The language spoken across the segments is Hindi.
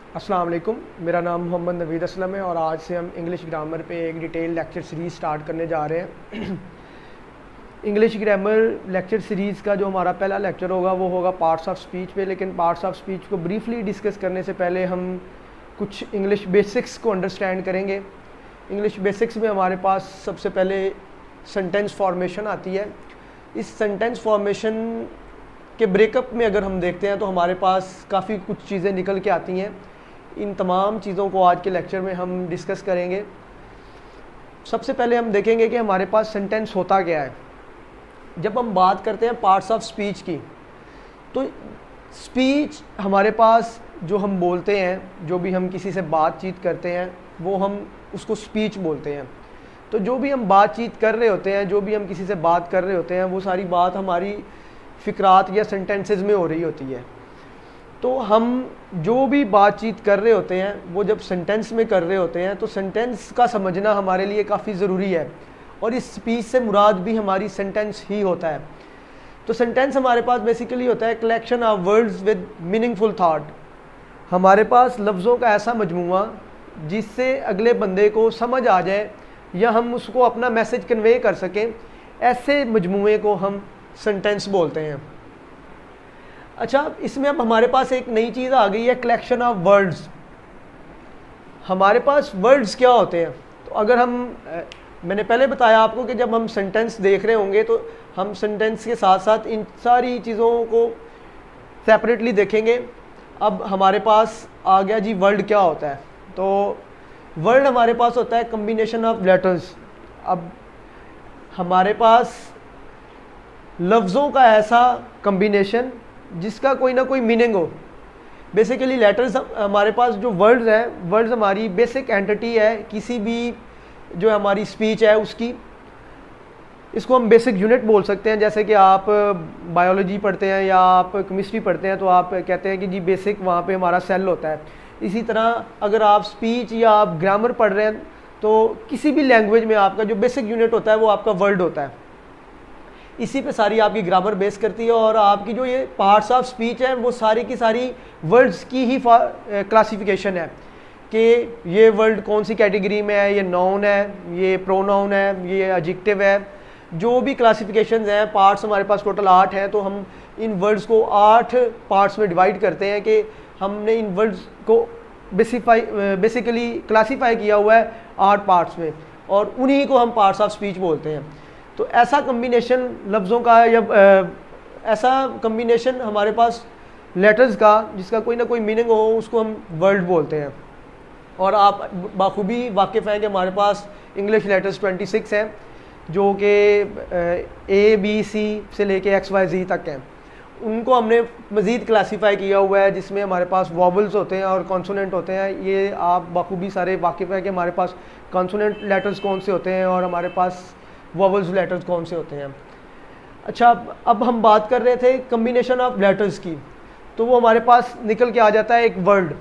अस्सलाम वालेकुम। मेरा नाम मोहम्मद नवीद असलम है और आज से हम इंग्लिश ग्रामर पे एक डिटेल लेक्चर सीरीज़ स्टार्ट करने जा रहे हैं। इंग्लिश ग्रामर लेक्चर सीरीज़ का जो हमारा पहला लेक्चर होगा वो होगा पार्ट्स ऑफ स्पीच पे। लेकिन पार्ट्स ऑफ स्पीच को ब्रीफली डिस्कस करने से पहले हम कुछ इंग्लिश बेसिक्स को अंडरस्टैंड करेंगे। इंग्लिश बेसिक्स में हमारे पास सबसे पहले सेंटेंस फॉर्मेशन आती है। इस सेंटेंस फॉर्मेशन के ब्रेकअप में अगर हम देखते हैं तो हमारे पास काफ़ी कुछ चीज़ें निकल के आती हैं। इन तमाम चीज़ों को आज के लेक्चर में हम डिस्कस करेंगे। सबसे पहले हम देखेंगे कि हमारे पास सेंटेंस होता क्या है। जब हम बात करते हैं पार्ट्स ऑफ स्पीच की, तो स्पीच हमारे पास जो हम बोलते हैं, जो भी हम किसी से बातचीत करते हैं, वो हम उसको स्पीच बोलते हैं। तो जो भी हम बातचीत कर रहे होते हैं, जो भी हम किसी से बात कर रहे होते हैं, वो सारी बात हमारी फ़िक्रात या सेंटेंसेस में हो रही होती है। तो हम जो भी बातचीत कर रहे होते हैं वो जब सेंटेंस में कर रहे होते हैं तो सेंटेंस का समझना हमारे लिए काफ़ी ज़रूरी है, और इस स्पीच से मुराद भी हमारी सेंटेंस ही होता है। तो सेंटेंस हमारे पास बेसिकली होता है collection of words with meaningful thought. हमारे पास लफ्ज़ों का ऐसा मजमूआ जिससे अगले बंदे को समझ आ जाए या हम उसको अपना मैसेज कन्वे कर सकें, ऐसे मजमूए को हम सेंटेंस बोलते हैं। अच्छा, इसमें अब हमारे पास एक नई चीज़ आ गई है, कलेक्शन ऑफ वर्ड्स। हमारे पास वर्ड्स क्या होते हैं? तो अगर मैंने पहले बताया आपको कि जब हम सेंटेंस देख रहे होंगे तो हम सेंटेंस के साथ साथ इन सारी चीज़ों को सेपरेटली देखेंगे। अब हमारे पास आ गया जी वर्ड क्या होता है। तो वर्ड हमारे पास होता है कम्बिनेशन ऑफ लेटर्स। अब हमारे पास लफ्ज़ों का ऐसा कम्बिनेशन जिसका कोई ना कोई मीनिंग हो। बेसिकली लेटर्स हमारे पास जो वर्ड्स हैं, वर्ड्स हमारी बेसिक एंटिटी है किसी भी जो हमारी स्पीच है उसकी। इसको हम बेसिक यूनिट बोल सकते हैं। जैसे कि आप बायोलॉजी पढ़ते हैं या आप केमिस्ट्री पढ़ते हैं तो आप कहते हैं कि जी बेसिक वहाँ पे हमारा सेल होता है। इसी तरह अगर आप स्पीच या आप ग्रामर पढ़ रहे हैं तो किसी भी लैंग्वेज में आपका जो बेसिक यूनिट होता है वो आपका वर्ड होता है। इसी पे सारी आपकी ग्रामर बेस करती है, और आपकी जो ये पार्ट्स ऑफ स्पीच है वो सारी की सारी वर्ड्स की ही क्लासिफिकेशन है कि ये वर्ड कौन सी कैटेगरी में है, ये नाउन है, ये प्रोनाउन है, ये एडजेक्टिव है। जो भी क्लासिफिकेशंस हैं, पार्ट्स हमारे पास टोटल 8 हैं। तो हम इन वर्ड्स को 8 पार्ट्स में डिवाइड करते हैं कि हमने इन वर्ड्स को बेसिकली क्लासीफाई किया हुआ है 8 पार्ट्स में, और उन्हीं को हम पार्ट्स ऑफ स्पीच बोलते हैं। तो ऐसा कम्बिनेशन लफ्ज़ों का या ऐसा कम्बिनेशन हमारे पास लेटर्स का जिसका कोई ना कोई मीनिंग हो, उसको हम वर्ड बोलते हैं। और आप बाखूबी वाकिफ़ हैं कि हमारे पास इंग्लिश लेटर्स 26 हैं, जो कि ABC से लेके XYZ तक हैं। उनको हमने मज़ीद क्लासीफाई किया हुआ है, जिसमें हमारे पास वॉवल्स होते हैं और कॉन्सोनेंट होते हैं। ये आप बाखूबी सारे वाकिफ़ हैं कि हमारे पास कॉन्सोनेंट लेटर्स कौन से होते हैं और हमारे पास वॉवल्स लेटर्स कौन से होते हैं। अच्छा, अब हम बात कर रहे थे कम्बिनेशन ऑफ लेटर्स की, तो वो हमारे पास निकल के आ जाता है एक वर्ड।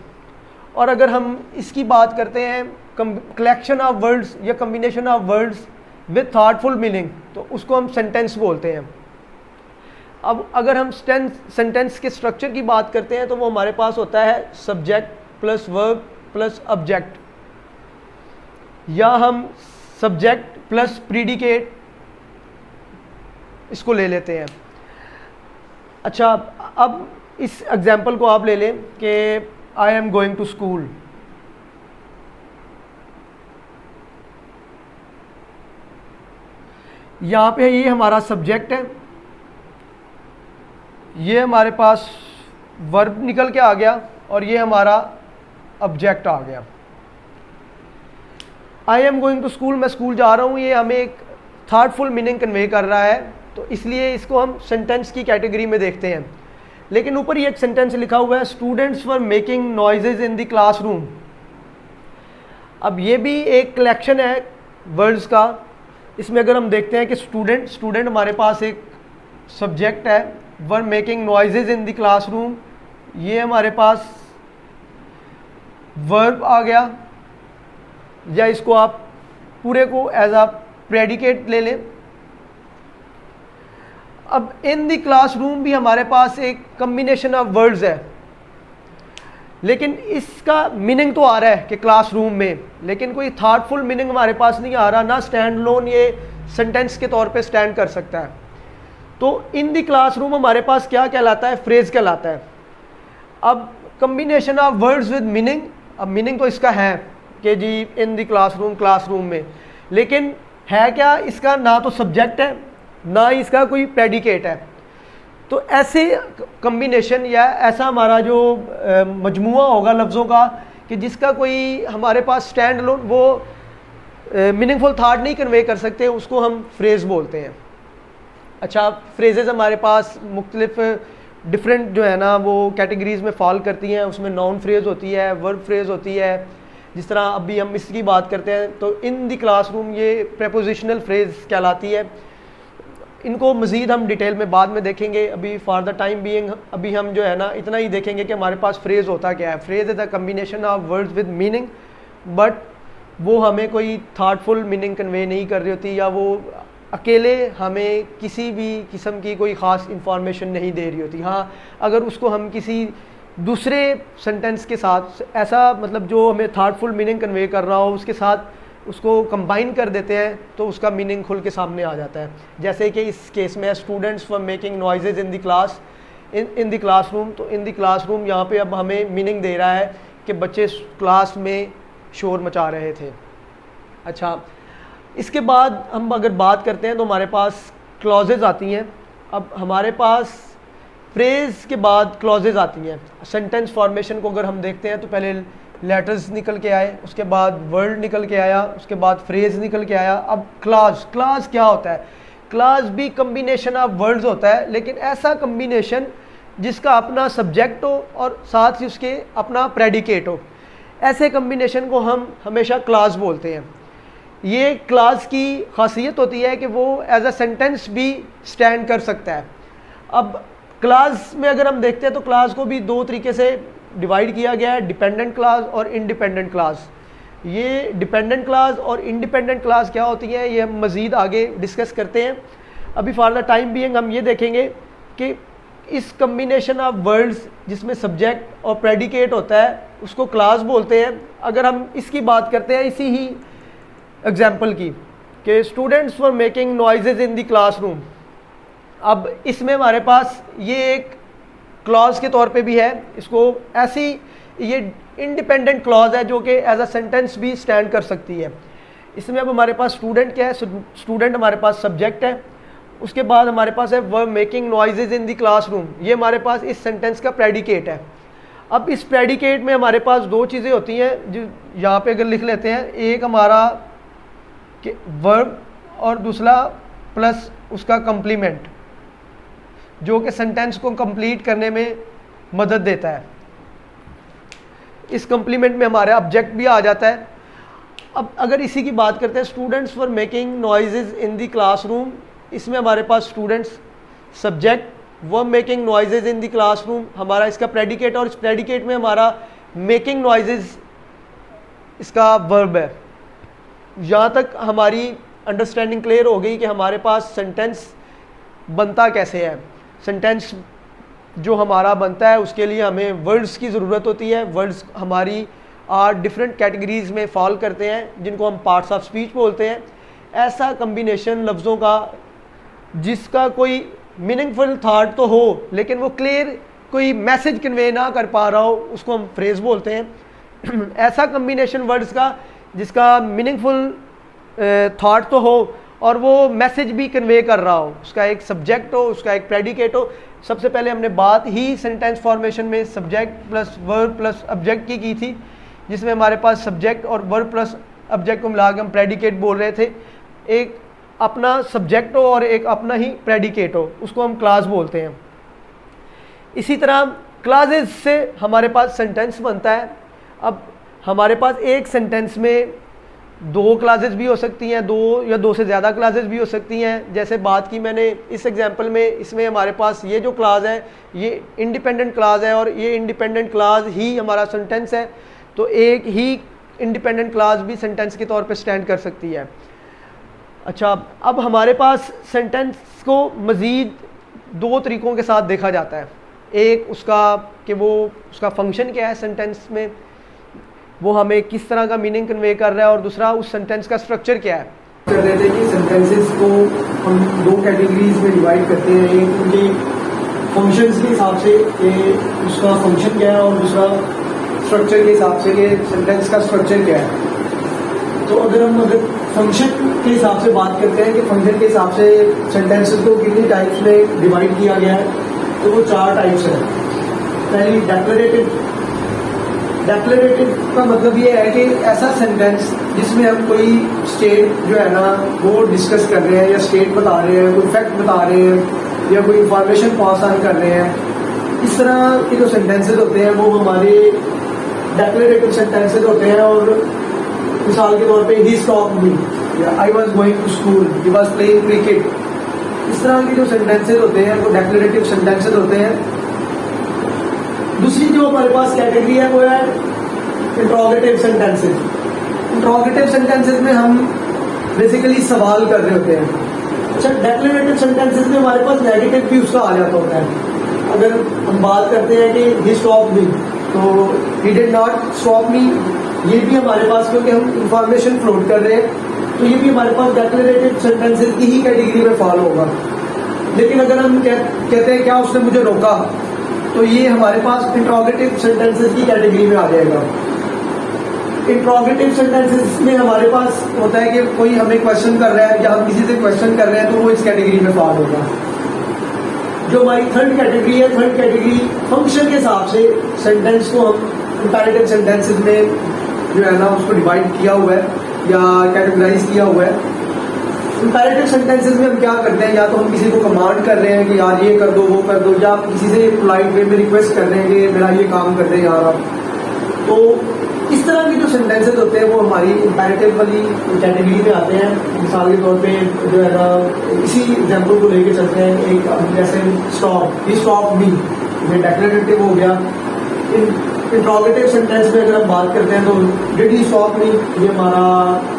और अगर हम इसकी बात करते हैं कलेक्शन ऑफ वर्ड्स या combination of words with thoughtful meaning, तो उसको हम सेंटेंस बोलते हैं। अब अगर हम सेंटेंस के स्ट्रक्चर की बात करते हैं तो वो हमारे पास होता है subject plus verb plus object, या हम सब्जेक्ट प्लस प्रीडिकेट इसको ले लेते हैं। अच्छा, अब इस एग्जाम्पल को आप ले लें कि I am going to school. यहाँ पे ये हमारा सब्जेक्ट है, ये हमारे पास वर्ब निकल के आ गया, और ये हमारा ऑब्जेक्ट आ गया। I am going to school, मैं स्कूल जा रहा हूँ, ये हमें एक थॉटफुल मीनिंग कन्वे कर रहा है, तो इसलिए इसको हम सेंटेंस की कैटेगरी में देखते हैं। लेकिन ऊपर ही एक सेंटेंस लिखा हुआ है students were making noises in the classroom. अब ये भी एक कलेक्शन है वर्ड्स का। इसमें अगर हम देखते हैं कि स्टूडेंट हमारे पास एक सब्जेक्ट है, वर making noises in the classroom, ये हमारे पास वर्ब आ गया, या इसको आप पूरे को एज अ प्रेडिकेट ले लें। अब इन द क्लासरूम भी हमारे पास एक कम्बिनेशन ऑफ वर्ड्स है। लेकिन इसका मीनिंग तो आ रहा है कि क्लासरूम में, लेकिन कोई थॉटफुल मीनिंग हमारे पास नहीं आ रहा, ना स्टैंड लोन ये सेंटेंस के तौर पे स्टैंड कर सकता है। तो इन द क्लासरूम हमारे पास क्या कहलाता है, फ्रेज कहलाता है। अब combination of words with meaning, अब मीनिंग तो इसका है कि जी इन द क्लासरूम, क्लासरूम में, लेकिन है क्या, इसका ना तो सब्जेक्ट है ना ही इसका कोई प्रेडिकेट है। तो ऐसे कम्बिनेशन या ऐसा हमारा जो मजमुआ होगा लफ्ज़ों का कि जिसका कोई हमारे पास स्टैंड लोन वो मीनिंगफुल थाट नहीं कन्वे कर सकते, उसको हम फ्रेज़ बोलते हैं। अच्छा, फ्रेजेस हमारे पास मुख्तलिफ डिफरेंट जो है ना वो कैटेगरीज़ में फॉल करती हैं। उसमें नाउन फ्रेज़ होती है, वर्ब फ्रेज़ होती है। जिस तरह अभी हम इसकी बात करते हैं तो इन द क्लासरूम ये प्रेपोजिशनल फ्रेज़ कहलाती है। इनको मज़ीद हम डिटेल में बाद में देखेंगे। अभी फॉर द टाइम बीइंग अभी हम जो है ना इतना ही देखेंगे कि हमारे पास फ्रेज़ होता क्या है। Phrase is a combination of words with meaning, but वो हमें कोई थाटफुल मीनिंग कन्वे नहीं कर रही होती, या वो अकेले हमें किसी भी किस्म की कोई ख़ास इंफॉर्मेशन नहीं दे रही होती। हाँ, अगर उसको हम किसी दूसरे सेंटेंस के साथ ऐसा मतलब जो हमें थाटफुल मीनिंग कन्वे कर रहा हो उसके साथ उसको कंबाइन कर देते हैं तो उसका मीनिंग खुल के सामने आ जाता है। जैसे कि इस केस में students were making noises in the class in the classroom, तो इन द क्लासरूम यहाँ पे अब हमें मीनिंग दे रहा है कि बच्चे क्लास में शोर मचा रहे थे। अच्छा, इसके बाद हम अगर बात करते हैं तो हमारे पास क्लॉजेज आती हैं। अब हमारे पास फ्रेज़ के बाद क्लॉजेज आती हैं। सेंटेंस फॉर्मेशन को अगर हम देखते हैं तो पहले लेटर्स निकल के आए, उसके बाद वर्ड निकल के आया, उसके बाद फ्रेज़ निकल के आया। अब क्लास क्या होता है? क्लास भी कम्बिनेशन ऑफ वर्ड्स होता है, लेकिन ऐसा कम्बिनेशन जिसका अपना सब्जेक्ट हो और साथ ही उसके अपना प्रेडिकेट हो। ऐसे कम्बिनेशन को हम हमेशा क्लास बोलते हैं। ये क्लास की खासियत होती है कि वो एज अ सेंटेंस भी स्टैंड कर सकता है। अब क्लास में अगर हम देखते हैं तो क्लास को भी दो तरीके से डिवाइड किया गया है, डिपेंडेंट क्लास और इंडिपेंडेंट क्लास। ये डिपेंडेंट क्लास और इंडिपेंडेंट क्लास क्या होती है ये हम मज़ीद आगे डिस्कस करते हैं। अभी फॉर द टाइम बीइंग हम ये देखेंगे कि इस कम्बिनेशन ऑफ वर्ड्स जिसमें सब्जेक्ट और प्रेडिकेट होता है उसको क्लास बोलते हैं। अगर हम इसकी बात करते हैं इसी ही एग्जाम्पल की कि students were making noises in the classroom, अब इसमें हमारे पास ये एक क्लॉज के तौर पे भी है। इसको ऐसी ये इंडिपेंडेंट क्लॉज है जो कि एज अ सेंटेंस भी स्टैंड कर सकती है। इसमें अब हमारे पास स्टूडेंट क्या है, स्टूडेंट हमारे पास सब्जेक्ट है। उसके बाद हमारे पास है वर making noises in the classroom, ये हमारे पास इस सेंटेंस का प्रेडिकेट है। अब इस प्रेडिकेट में हमारे पास दो चीज़ें होती हैं जो यहाँ पे अगर लिख लेते हैं, एक हमारा वर्ब और दूसरा प्लस उसका कम्प्लीमेंट जो कि सेंटेंस को कंप्लीट करने में मदद देता है। इस कम्प्लीमेंट में हमारा ऑब्जेक्ट भी आ जाता है। अब अगर इसी की बात करते हैं, students were making noises in the classroom, इसमें हमारे पास students subject, were making noises in the classroom हमारा इसका प्रेडिकेट, और इस प्रेडिकेट में हमारा मेकिंग नॉइजेज इसका वर्ब है। यहाँ तक हमारी अंडरस्टैंडिंग क्लियर हो गई कि हमारे पास सेंटेंस बनता कैसे है। सेंटेंस जो हमारा बनता है उसके लिए हमें वर्ड्स की ज़रूरत होती है। वर्ड्स हमारी डिफरेंट कैटेगरीज़ में फॉल करते हैं जिनको हम पार्ट्स ऑफ स्पीच बोलते हैं। ऐसा कम्बिनेशन लफ्ज़ों का जिसका कोई मीनिंगफुल थाट तो हो लेकिन वो क्लियर कोई मैसेज कन्वे ना कर पा रहा हो उसको हम फ्रेज़ बोलते हैं। ऐसा कम्बिनेशन वर्ड्स का जिसका मीनिंगफुल थाट तो हो और वो मैसेज भी कन्वे कर रहा हो, उसका एक सब्जेक्ट हो, उसका एक प्रेडिकेट हो। सबसे पहले हमने बात ही सेंटेंस फॉर्मेशन में subject plus verb plus object की थी, जिसमें हमारे पास सब्जेक्ट और वर्ब प्लस ऑब्जेक्ट को मिला के हम प्रेडिकेट बोल रहे थे। एक अपना सब्जेक्ट हो और एक अपना ही प्रेडिकेट हो, उसको हम क्लास बोलते हैं। इसी तरह क्लासेस से हमारे पास सेंटेंस बनता है। अब हमारे पास एक सेंटेंस में दो क्लासेस भी हो सकती हैं, दो या दो से ज़्यादा क्लासेस भी हो सकती हैं। जैसे बात की मैंने इस एग्जांपल में, इसमें हमारे पास ये जो क्लास है ये इंडिपेंडेंट क्लास है और ये इंडिपेंडेंट क्लास ही हमारा सेंटेंस है। तो एक ही इंडिपेंडेंट क्लास भी सेंटेंस के तौर पे स्टैंड कर सकती है। अच्छा, अब हमारे पास सेंटेंस को मज़ीद दो तरीक़ों के साथ देखा जाता है। एक उसका कि वो उसका फंक्शन क्या है सेंटेंस में, वो हमें किस तरह का मीनिंग कन्वे कर रहा है, और दूसरा उस सेंटेंस का स्ट्रक्चर क्या है। कर रहे थे कि सेंटेंसेस को हम दो कैटेगरीज में डिवाइड करते हैं, एक उनके फंक्शंस के हिसाब से कि उसका फंक्शन क्या है, और दूसरा स्ट्रक्चर के हिसाब से कि सेंटेंस का स्ट्रक्चर क्या है। तो अगर फंक्शन के हिसाब से बात करते हैं कि फंक्शन के हिसाब से सेंटेंसेस को कितनी टाइप्स में डिवाइड किया गया है, तो वो 4 टाइप्स है। पहली डेक्लरेटिव। डेक्लरेटिव का मतलब ये है कि ऐसा सेंटेंस जिसमें हम कोई स्टेट जो है ना वो डिस्कस कर रहे हैं, या स्टेट बता रहे हैं, कोई फैक्ट बता रहे हैं, या कोई इंफॉर्मेशन पास ऑन कर रहे हैं। इस तरह के जो सेंटेंसेस होते हैं वो हमारे डेक्लरेटिव सेंटेंसेस होते हैं। और मिसाल के तौर पे ही स्टॉप्ड मी, या I was going to school, he was playing cricket. इस तरह के जो सेंटेंसेस होते हैं वो डेक्लरेटिव सेंटेंसेस होते हैं। दूसरी जो हमारे पास कैटेगरी है वो है इंट्रोगेटिव सेंटेंसेस। इंट्रोगेटिव सेंटेंसेस में हम बेसिकली सवाल कर रहे होते हैं। अच्छा, डेक्लरेटिव सेंटेंसेस में हमारे पास नेगेटिव भी उसका आ जाता होता है। अगर हम बात करते हैं कि ही स्टॉप्ड मी, तो he did not stop me, ये भी हमारे पास, क्योंकि हम इंफॉर्मेशन फ्लोट कर रहे हैं, तो ये भी हमारे पास डेक्लरेटिव सेंटेंसेस की ही कैटेगरी में फॉलो होगा। लेकिन अगर हम कहते हैं क्या उसने मुझे रोका, तो ये हमारे पास इंट्रोगेटिव सेंटेंसेस की कैटेगरी में आ जाएगा। इंट्रोगेटिव सेंटेंसेस में हमारे पास होता है कि कोई हमें क्वेश्चन कर रहा है, या हम किसी से क्वेश्चन कर रहे हैं, तो वो इस कैटेगरी में फॉल होगा। जो हमारी थर्ड कैटेगरी है, थर्ड कैटेगरी फंक्शन के हिसाब से सेंटेंस को हम इंपैरेटिव सेंटेंसेस में जो है ना उसको डिवाइड किया हुआ है या कैटेगराइज किया हुआ है। इंपैरेटिव सेंटेंसेस में हम क्या करते हैं, या तो हम किसी को कमांड कर रहे हैं कि यार ये कर दो, वो कर दो, या किसी से पोलाइट वे में रिक्वेस्ट कर रहे हैं कि मेरा ये काम कर दें यार आप। तो इस तरह के जो सेंटेंसेस होते हैं वो हमारी इंपैरेटिव वाली कैटेगरी में आते हैं। मिसाल के तौर पे जो है ना इसी एग्जाम्पल को लेके चलते हैं, एक जैसे स्टॉप, ही स्टॉप मी, ये डेक्लरेटिव हो गया। इंट्रोगेटिव सेंटेंस में अगर हम बात करते हैं तो डिड ही स्टॉप मी, ये हमारा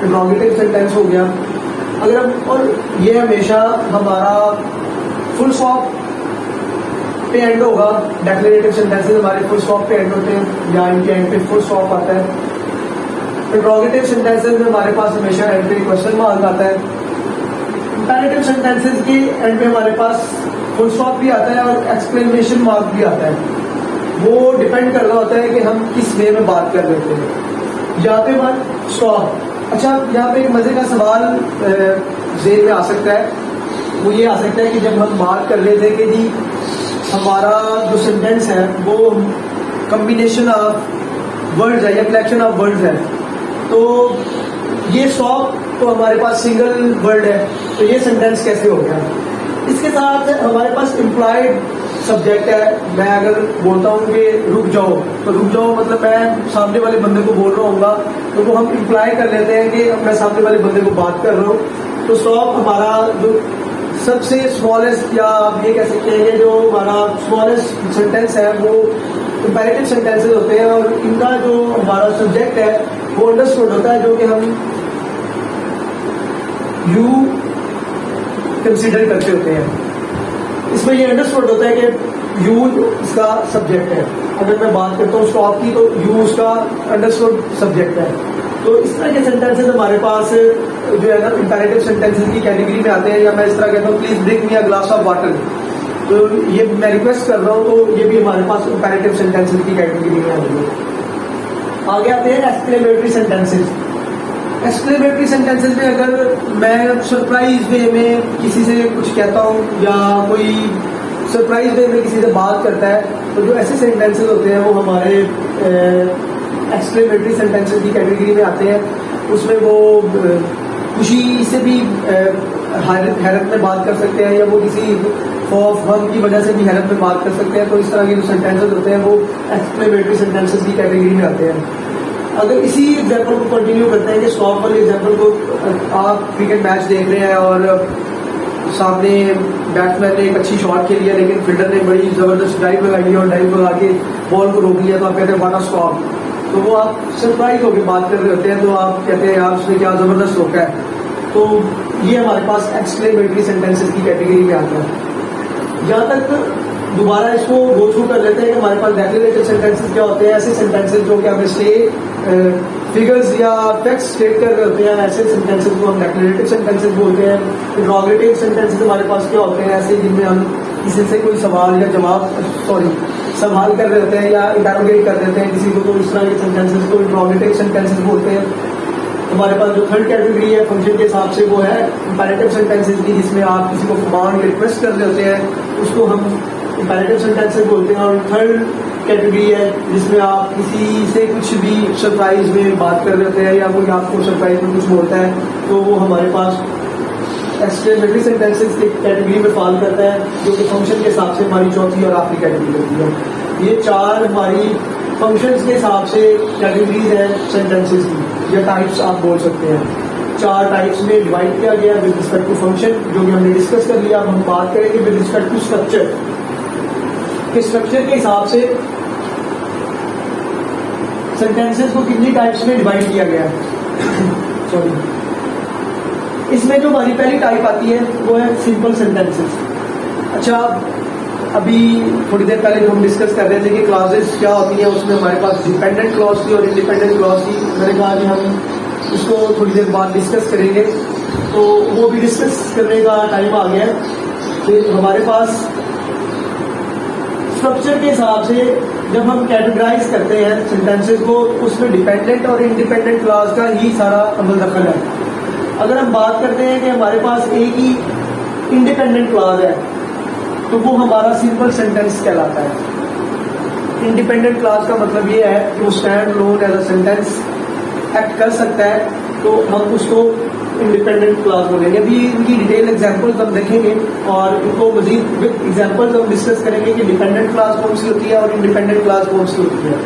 इंट्रोगेटिव सेंटेंस हो गया। अगर हम, और ये हमेशा हमारा फुल स्टॉप पे एंड होगा। डेक्लरेटिव सेंटेंसेस हमारे फुल स्टॉप पे एंड होते हैं, या इनके एंड पे फुल स्टॉप आता है। इंट्रोगेटिव सेंटेंसेस में हमारे पास हमेशा एंड पे क्वेश्चन मार्क आता है। इंपैरेटिव सेंटेंसेस के एंड पे हमारे पास फुल स्टॉप भी आता है और एक्सक्लेमेशन मार्क भी आता है। वो डिपेंड कर रहा होता है कि हम किस वे में बात कर रहे हैं। यहाँ पे बात स्टॉप। अच्छा, यहाँ पे एक मजे का सवाल ज़हन में आ सकता है, वो ये आ सकता है कि जब हम बात कर रहे थे कि जी हमारा जो सेंटेंस है वो कम्बिनेशन ऑफ वर्ड्स है या कलेक्शन ऑफ वर्ड्स है, तो ये स्टॉप तो हमारे पास सिंगल वर्ड है, तो ये सेंटेंस कैसे हो गया। इसके साथ हमारे पास इम्प्लॉयड सब्जेक्ट है। मैं अगर बोलता हूँ कि रुक जाओ, तो रुक जाओ मतलब मैं सामने वाले बंदे को बोल रहा हूँगा, तो वो हम इम्प्लॉय कर लेते हैं कि मैं सामने वाले बंदे को बात कर रहा हूँ। तो स्टॉप हमारा जो सबसे स्मॉलेस्ट, या आप ये कह सकते हैं कि जो हमारा स्मॉलेस्ट सेंटेंस है वो इंपैरेटिव सेंटेंसेस होते हैं, और इनका जो हमारा सब्जेक्ट है वो अंडरस्टूड होता है, जो कि हम यू कंसीडर करते होते हैं। इसमें ये अंडरस्टूड होता है कि यू इसका सब्जेक्ट है। अगर मैं बात करता हूँ स्टॉप की, तो यू उसका अंडरस्टूड सब्जेक्ट है। तो इस तरह के सेंटेंसेस हमारे पास जो है ना इंपैरेटिव सेंटेंसेस की कैटेगरी में आते हैं। या मैं इस तरह कहता हूँ please bring me a glass of water, तो ये मैं रिक्वेस्ट कर रहा हूँ, तो ये भी हमारे पास इंपैरेटिव सेंटेंसेस की कैटेगरी में आएंगे। आगे आते हैं एक्सक्लेमेटरी सेंटेंसेस। एक्सक्लेमेटरी सेंटेंसेस में अगर मैं सरप्राइज वे में किसी से कुछ कहता हूँ, या कोई सरप्राइज वे में किसी से बात करता है, तो जो ऐसे सेंटेंसेस होते हैं वो हमारे एक्सक्लेमेटरी सेंटेंसेस की कैटेगरी में आते हैं। उसमें वो खुशी से भी हैरत में बात कर सकते हैं, या वो किसी खौफ गम की वजह से भी हैरत में बात कर सकते हैं। तो इस तरह के जो सेंटेंसेस होते हैं वो एक्सक्लेमेटरी सेंटेंसेस की कैटेगरी में आते हैं। अगर इसी एग्जाम्पल को कंटिन्यू करते हैं कि स्टॉप वाले एग्जाम्पल को, आप क्रिकेट मैच देख रहे हैं और सामने बैट्समैन ने एक अच्छी शॉट खेली है, लेकिन फील्डर ने बड़ी ज़बरदस्त ड्राइव लगाई और ड्राइव लगा के बॉल को रोक लिया, तो आप कहते हैं व्हाट अ स्टॉप। तो वो आप सरप्राइज होकर बात कर रहे होते हैं, तो आप कहते हैं यार उसने क्या ज़बरदस्त रोका है। तो ये हमारे पास एक्सक्लेमेटरी सेंटेंसेस की कैटेगरी में आता है। जहाँ तक दोबारा इसको गो थ्रू कर लेते हैं कि हमारे पास डेक्लेरेटिव सेंटेंसेस क्या होते हैं। ऐसे सेंटेंसेस जो कि हम इसलिए फिगर्स या फैक्ट्स स्टेट कर रहे होते हैं, ऐसे सेंटेंसेस को हम डेक्लेरेटिव सेंटेंसेस बोलते हैं। इंट्रोगेटिव सेंटेंसेस हमारे पास क्या होते हैं, ऐसे जिनमें हम किसी से कोई सवाल या सवाल कर रहे होते हैं या इंटरोगेट कर देते हैं किसी को, तो इस तरह के सेंटेंसेस को इंट्रोगेटिव सेंटेंसेस बोलते हैं। हमारे पास जो थर्ड कैटेगरी है फंक्शन के हिसाब से वो है इंपैरेटिव सेंटेंसेस की, जिसमें आप किसी को कमांड रिक्वेस्ट कर रहे होते हैं, उसको हम इंपैरेटिव सेंटेंसेस बोलते हैं। और थर्ड कैटेगरी है जिसमें आप किसी से कुछ भी सरप्राइज में बात कर रहे होते हैं या कोई आपको सरप्राइज में कुछ बोलता है, तो वो हमारे पास एक्सक्लेमेटरी सेंटेंसेस की कैटेगरी में फॉल करता है, जो कि फंक्शन के हिसाब से हमारी चौथी और आखिरी कैटेगरी होती है। ये चार हमारी फंक्शंस के हिसाब से कैटेगरीज है सेंटेंसेस की, या टाइप्स आप बोल सकते हैं। चार टाइप्स में डिवाइड किया गया विद रिस्पेक्ट टू फंक्शन, जो कि हमने डिस्कस कर लिया। अब हम बात करेंगे विद रिस्पेक्ट टू स्ट्रक्चर, कि स्ट्रक्चर के हिसाब से सेंटेंसेस को कितनी टाइप्स में डिवाइड किया गया है। सॉरी, इसमें जो हमारी पहली टाइप आती है वो है सिंपल सेंटेंसेस। अच्छा, अभी थोड़ी देर पहले जो हम डिस्कस कर रहे थे कि क्लॉजेस क्या होती हैं, उसमें हमारे पास डिपेंडेंट क्लॉज थी और इंडिपेंडेंट क्लॉज थी। मैंने कहा कि हम इसको थोड़ी देर बाद डिस्कस करेंगे, तो वो भी डिस्कस करने का टाइम आ गया है। फिर हमारे पास स्ट्रक्चर के हिसाब से जब हम कैटेगराइज करते हैं सेंटेंसेस को, उसमें डिपेंडेंट और इंडिपेंडेंट क्लॉज का ही सारा अमल दखल है। अगर हम बात करते हैं कि हमारे पास एक ही इंडिपेंडेंट क्लॉज है, तो वो हमारा सिंपल सेंटेंस कहलाता है। इंडिपेंडेंट क्लॉज का मतलब ये है कि वो stand lone as a sentence act कर सकता है, तो हम उसको इंडिपेंडेंट क्लॉज बोलेंगे। अभी इनकी डिटेल एग्जांपल्स हम देखेंगे और इनको मजीद विद एग्जांपल्स हम डिस्कस करेंगे कि डिपेंडेंट क्लॉज कौन सी होती है और इंडिपेंडेंट क्लॉज कौन सी होती है।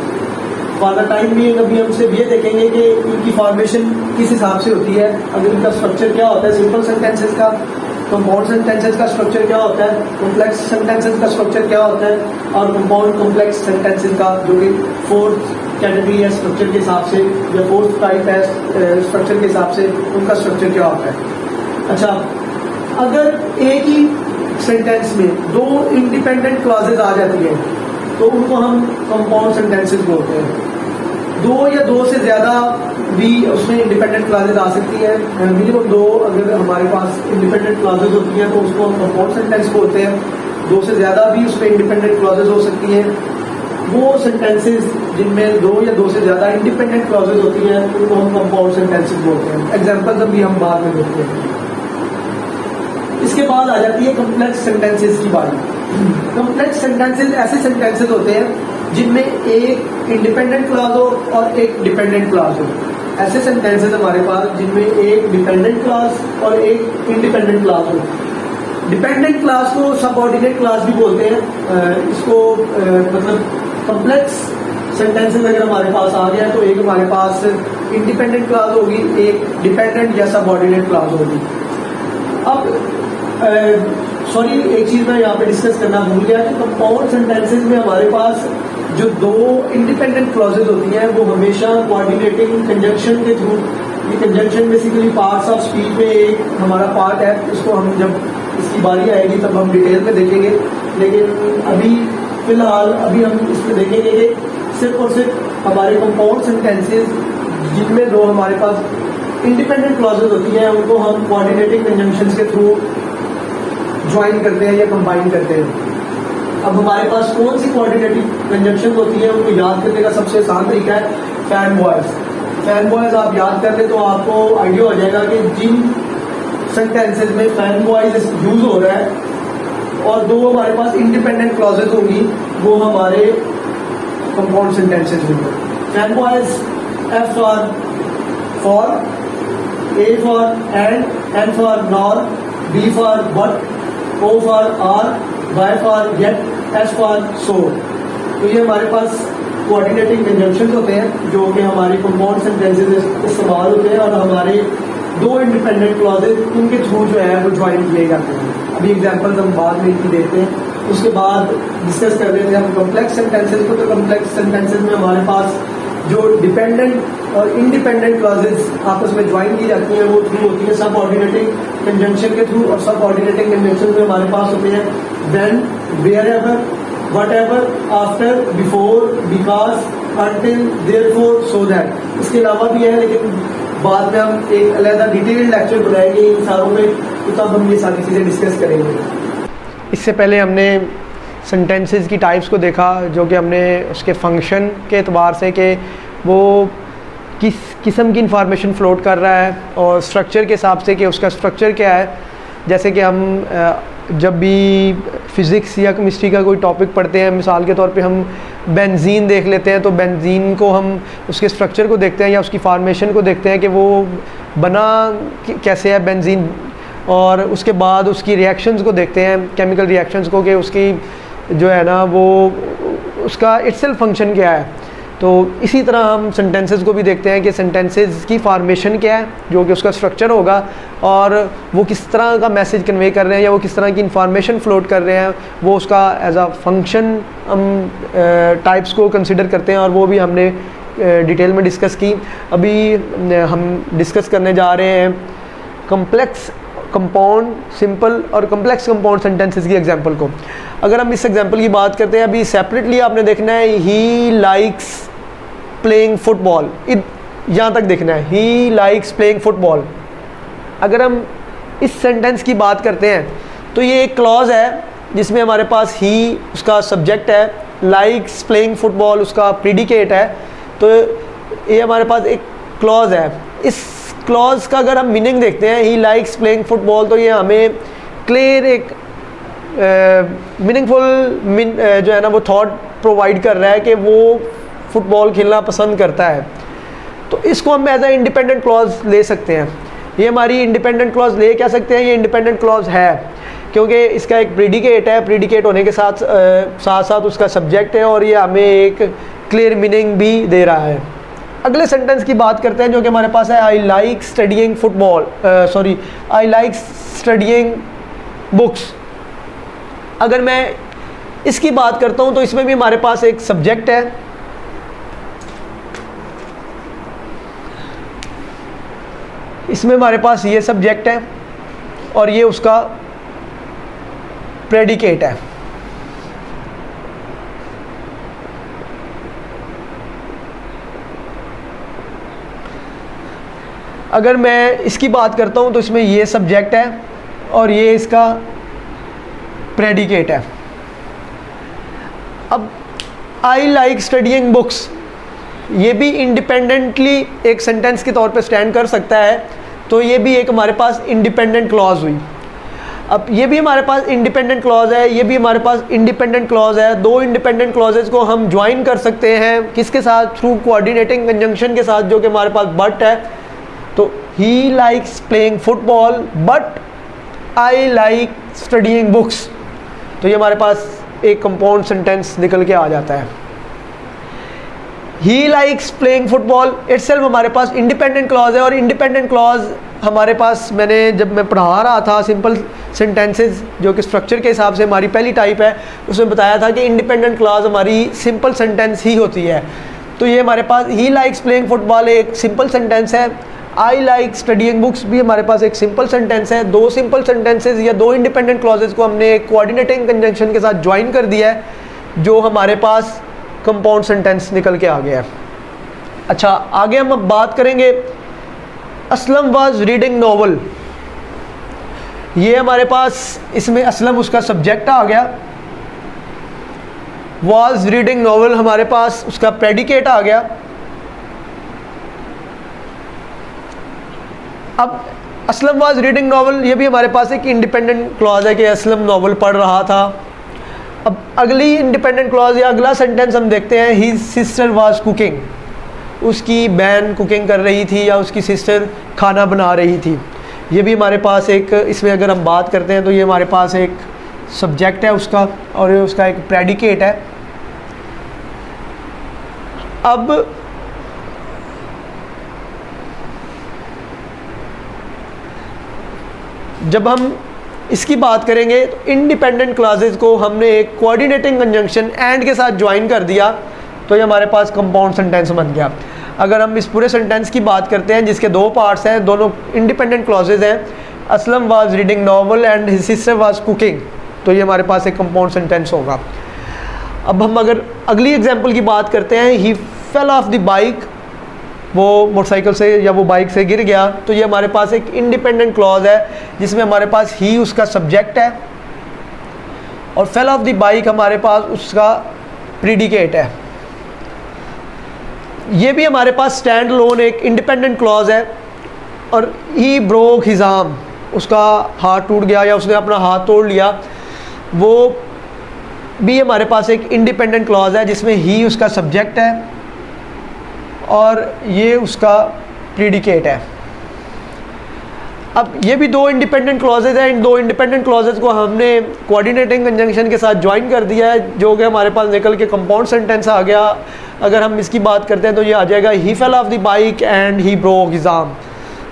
फॉर द टाइम भी अभी हम सिर्फ ये देखेंगे कि इनकी फॉर्मेशन किस हिसाब से होती है, अगर इनका स्ट्रक्चर क्या होता है सिंपल सेंटेंसेस का, कंपाउंड सेंटेंसेस का स्ट्रक्चर क्या होता है, कॉम्प्लेक्स सेंटेंसेस का स्ट्रक्चर क्या होता है, और कंपाउंड कॉम्प्लेक्स सेंटेंसेस का, जो कि फोर्थ कैटेगरी है स्ट्रक्चर के हिसाब से, या फोर्थ टाइप है स्ट्रक्चर के हिसाब से, उनका स्ट्रक्चर क्या होता है। अच्छा, अगर एक ही सेंटेंस में दो इंडिपेंडेंट क्लॉजेज आ जाती है, तो उनको हम कंपाउंड सेंटेंसेस बोलते हैं। दो या दो से ज्यादा भी उसमें इंडिपेंडेंट क्लॉजेज आ सकती है, मिनिमम दो अगर हमारे पास इंडिपेंडेंट क्लॉजेज होती हैं तो उसको हम कंपाउंड सेंटेंस बोलते हैं। दो से ज्यादा भी उसमें इंडिपेंडेंट क्लॉजेज हो सकती हैं। वो सेंटेंसेस जिनमें दो या दो से ज्यादा इंडिपेंडेंट क्लॉजेज होती हैं, उनको हम कंपाउंड सेंटेंसेस बोलते हैं। एग्जाम्पल्स अभी हम बाद में देखते हैं। इसके बाद आ जाती है कॉम्प्लेक्स सेंटेंसेस की बारी। कॉम्प्लेक्स सेंटेंसेस ऐसे सेंटेंसेस होते हैं जिनमें एक इंडिपेंडेंट क्लॉज हो और एक डिपेंडेंट क्लॉज हो। ऐसे सेंटेंसेस हमारे पास जिनमें एक डिपेंडेंट क्लॉज और एक इंडिपेंडेंट क्लॉज हो। डिपेंडेंट क्लॉज को सबऑर्डिनेट क्लॉज भी बोलते हैं। इसको मतलब कॉम्प्लेक्स सेंटेंसेस अगर हमारे पास आ गया तो एक हमारे पास इंडिपेंडेंट क्लॉज होगी, एक डिपेंडेंट या सबऑर्डिनेट क्लॉज होगी। अब सॉरी, एक चीज मैं यहाँ पे डिस्कस करना भूल गया कि कंपाउंड सेंटेंसेस में हमारे पास जो दो इंडिपेंडेंट क्लॉजेज होती हैं वो हमेशा कोऑर्डिनेटिंग कंजंक्शन के थ्रू, ये conjunction basically parts of speech में एक हमारा पार्ट है, इसको हम जब इसकी बारी आएगी तब हम डिटेल में देखेंगे। लेकिन अभी फिलहाल हम इसमें देखेंगे कि सिर्फ और सिर्फ हमारे कंपाउंड सेंटेंसेस जिनमें दो हमारे पास इंडिपेंडेंट क्लॉजेज होती हैं उनको हम कोऑर्डिनेटिंग कंजंक्शंस के थ्रू ज्वाइन करते हैं या कंबाइन करते हैं। अब हमारे पास कौन सी कोऑर्डिनेटिव कंजंक्शन होती है उनको याद करने का सबसे आसान तरीका है फैन वॉइस। फैन वॉइस आप याद कर ले तो आपको आइडिया हो जाएगा कि जिन सेंटेंसेस में फैन वॉइस यूज हो रहा है और दो हमारे पास इंडिपेंडेंट क्लॉजेज होंगी वो हमारे कंपाउंड सेंटेंसेस होंगे। Fanboys F for, A for and, N for nor, B for but, O for or, Y for yet, S for so. तो ये हमारे पास कोऑर्डिनेटिंग कंजंक्शंस होते हैं जो कि हमारे कंपाउंड सेंटेंसेस में इस्तेमाल होते हैं और हमारे दो इंडिपेंडेंट क्लॉजेज उनके थ्रू जो है वो ज्वाइन किए जाते हैं। अभी एग्जांपल्स हम बाद में इनकी देखते हैं। उसके बाद डिस्कस कर रहे थे हम कॉम्प्लेक्स सेंटेंसेस को। तो कॉम्प्लेक्स सेंटेंसेस में हमारे पास जो डिपेंडेंट और इंडिपेंडेंट क्लॉजेस आपस में ज्वाइन की जाती हैं वो थ्रू होती है सब ऑर्डिनेटिंग कंजंक्शन के थ्रू, और सब ऑर्डिनेटिंग कंजंक्शन में हमारे पास होते हैं when, wherever, whatever, after, before, because, until, therefore, so that. इसके अलावा भी है, लेकिन बाद में हम एक अलग डिटेल्ड लेक्चर बनाएंगे इन सारों में, तो तब हम ये सारी चीज़ें डिस्कस करेंगे। इससे पहले हमने सेंटेंसेस की टाइप्स को देखा, जो कि हमने उसके फंक्शन के एतबार से कि वो किस किस्म की इंफॉर्मेशन फ्लोट कर रहा है, और स्ट्रक्चर के हिसाब से कि उसका स्ट्रक्चर क्या है। जैसे कि हम जब भी फ़िज़िक्स या केमिस्ट्री का कोई टॉपिक पढ़ते हैं, मिसाल के तौर पे हम बेंजीन देख लेते हैं, तो बेंजीन को हम उसके स्ट्रक्चर को देखते हैं या उसकी फॉर्मेशन को देखते हैं कि वो बना कैसे है बेंजीन, और उसके बाद उसकी रिएक्शंस को देखते हैं, केमिकल रिएक्शंस को, कि उसकी जो है ना वो उसका इटसेल्फ फंक्शन क्या है। तो इसी तरह हम सेंटेंसेस को भी देखते हैं कि सेंटेंसेस की फॉर्मेशन क्या है, जो कि उसका स्ट्रक्चर होगा, और वो किस तरह का मैसेज कन्वे कर रहे हैं या वो किस तरह की इंफॉर्मेशन फ्लोट कर रहे हैं, वो उसका एज अ फंक्शन हम टाइप्स को कंसिडर करते हैं, और वो भी हमने डिटेल में डिस्कस की। अभी हम डिस्कस करने जा रहे हैं कम्प्लेक्स कंपाउंड, सिंपल और कम्प्लेक्स कंपाउंड सेंटेंसेस की एग्जांपल को। अगर हम इस एग्जांपल की बात करते हैं, अभी सेपरेटली आपने देखना है ही लाइक्स प्लेइंग फुटबॉल, यहाँ तक देखना है, ही लाइक्स प्लेइंग फुटबॉल। अगर हम इस सेंटेंस की बात करते हैं तो ये एक क्लॉज है जिसमें हमारे पास ही उसका सब्जेक्ट है, लाइक्स प्लेइंग फुटबॉल उसका प्रीडिकेट है। तो ये हमारे पास एक क्लॉज है। इस क्लॉज का अगर हम मीनिंग देखते हैं, ही लाइक्स प्लेइंग फुटबॉल, तो ये हमें क्लियर एक मीनिंगफुल जो है ना वो थॉट प्रोवाइड कर रहा है कि वो फुटबॉल खेलना पसंद करता है। तो इसको हम एज ए इंडिपेंडेंट क्लॉज ले सकते हैं। ये हमारी इंडिपेंडेंट क्लॉज ले क्या सकते हैं, ये इंडिपेंडेंट क्लॉज है क्योंकि इसका एक प्रीडिकेट है, प्रीडिकेट होने के साथ साथ उसका सब्जेक्ट है, और ये हमें एक क्लियर मीनिंग भी दे रहा है। अगले सेंटेंस की बात करते हैं जो कि हमारे पास है, I like studying football, I like studying books. अगर मैं इसकी बात करता हूं तो इसमें भी हमारे पास एक सब्जेक्ट है, इसमें हमारे पास ये सब्जेक्ट है और ये उसका प्रेडिकेट है। अगर मैं इसकी बात करता हूं तो इसमें ये सब्जेक्ट है और ये इसका प्रेडिकेट है। अब आई लाइक स्टडीइंग बुक्स, ये भी इंडिपेंडेंटली एक सेंटेंस के तौर पे स्टैंड कर सकता है, तो ये भी एक हमारे पास इंडिपेंडेंट क्लॉज हुई। अब ये भी हमारे पास इंडिपेंडेंट क्लॉज है, ये भी हमारे पास इंडिपेंडेंट क्लॉज है। दो इंडिपेंडेंट क्लॉजेज को हम ज्वाइन कर सकते हैं, किसके साथ, थ्रू कोऑर्डिनेटिंग कंजंक्शन के साथ, जो कि हमारे पास बट है। तो he likes playing football but I like studying books, तो ये हमारे पास एक कंपाउंड सेंटेंस निकल के आ जाता है। He likes playing football itself हमारे पास इंडिपेंडेंट क्लॉज है, और इंडिपेंडेंट क्लॉज हमारे पास, मैंने जब मैं पढ़ा रहा था सिंपल सेंटेंसेस जो कि स्ट्रक्चर के हिसाब से हमारी पहली टाइप है, उसमें बताया था कि इंडिपेंडेंट क्लॉज हमारी सिंपल सेंटेंस ही होती है। तो ये हमारे पास ही लाइक्स प्लेइंग फुटबॉल एक सिंपल सेंटेंस है, आई लाइक स्टडीइंग बुक्स भी हमारे पास एक सिंपल सेंटेंस है। दो सिंपल सेंटेंसेस या दो इंडिपेंडेंट क्लॉजेज को हमने कोऑर्डिनेटिंग कंजंक्शन के साथ ज्वाइन कर दिया है, जो हमारे पास कंपाउंड सेंटेंस निकल के आ गया है। अच्छा, आगे हम अब बात करेंगे असलम वाज रीडिंग नॉवल। ये हमारे पास इसमें असलम उसका सब्जेक्ट आ गया, वाज रीडिंग नॉवल हमारे पास उसका प्रेडिकेट आ गया। अब असलम वाज रीडिंग नॉवल, ये भी हमारे पास एक इंडिपेंडेंट क्लॉज है कि असलम नॉवल पढ़ रहा था। अब अगली इंडिपेंडेंट क्लॉज या अगला सेंटेंस हम देखते हैं, हिज सिस्टर वाज कुकिंग, उसकी बहन कुकिंग कर रही थी या उसकी सिस्टर खाना बना रही थी। ये भी हमारे पास एक, इसमें अगर हम बात करते हैं तो ये हमारे पास एक सब्जेक्ट है उसका, और ये उसका एक प्रेडिकेट है। अब जब हम इसकी बात करेंगे तो इंडिपेंडेंट क्लॉजेज को हमने एक कोऑर्डिनेटिंग कंजंक्शन एंड के साथ ज्वाइन कर दिया, तो ये हमारे पास कंपाउंड सेंटेंस बन गया। अगर हम इस पूरे सेंटेंस की बात करते हैं जिसके दो पार्ट्स हैं, दोनों इंडिपेंडेंट क्लॉजेज हैं, Aslam was reading novel and his sister was cooking, तो ये हमारे पास एक कंपाउंड सेंटेंस होगा। अब हम अगर अगली एग्जांपल की बात करते हैं, ही फेल ऑफ द बाइक, वो मोटरसाइकिल से या वो बाइक से गिर गया, तो ये हमारे पास एक इंडिपेंडेंट क्लॉज है जिसमें हमारे पास ही उसका सब्जेक्ट है और फेल ऑफ द बाइक हमारे पास उसका प्रीडिकेट है। ये भी हमारे पास स्टैंड लोन एक इंडिपेंडेंट क्लॉज है। और ही ब्रोक हिज आर्म, उसका हाथ टूट गया या उसने अपना हाथ तोड़ लिया, वो भी हमारे पास एक इंडिपेंडेंट क्लॉज है जिसमें ही उसका सब्जेक्ट है और ये उसका प्रीडिकेट है। अब ये भी दो इंडिपेंडेंट क्लॉजेज हैं, इन दो इंडिपेंडेंट क्लॉजेज को हमने कोऑर्डिनेटिंग कंजंक्शन के साथ ज्वाइन कर दिया है, जो कि हमारे पास निकल के कंपाउंड सेंटेंस आ गया। अगर हम इसकी बात करते हैं तो ये आ जाएगा he fell off the bike and he broke his arm,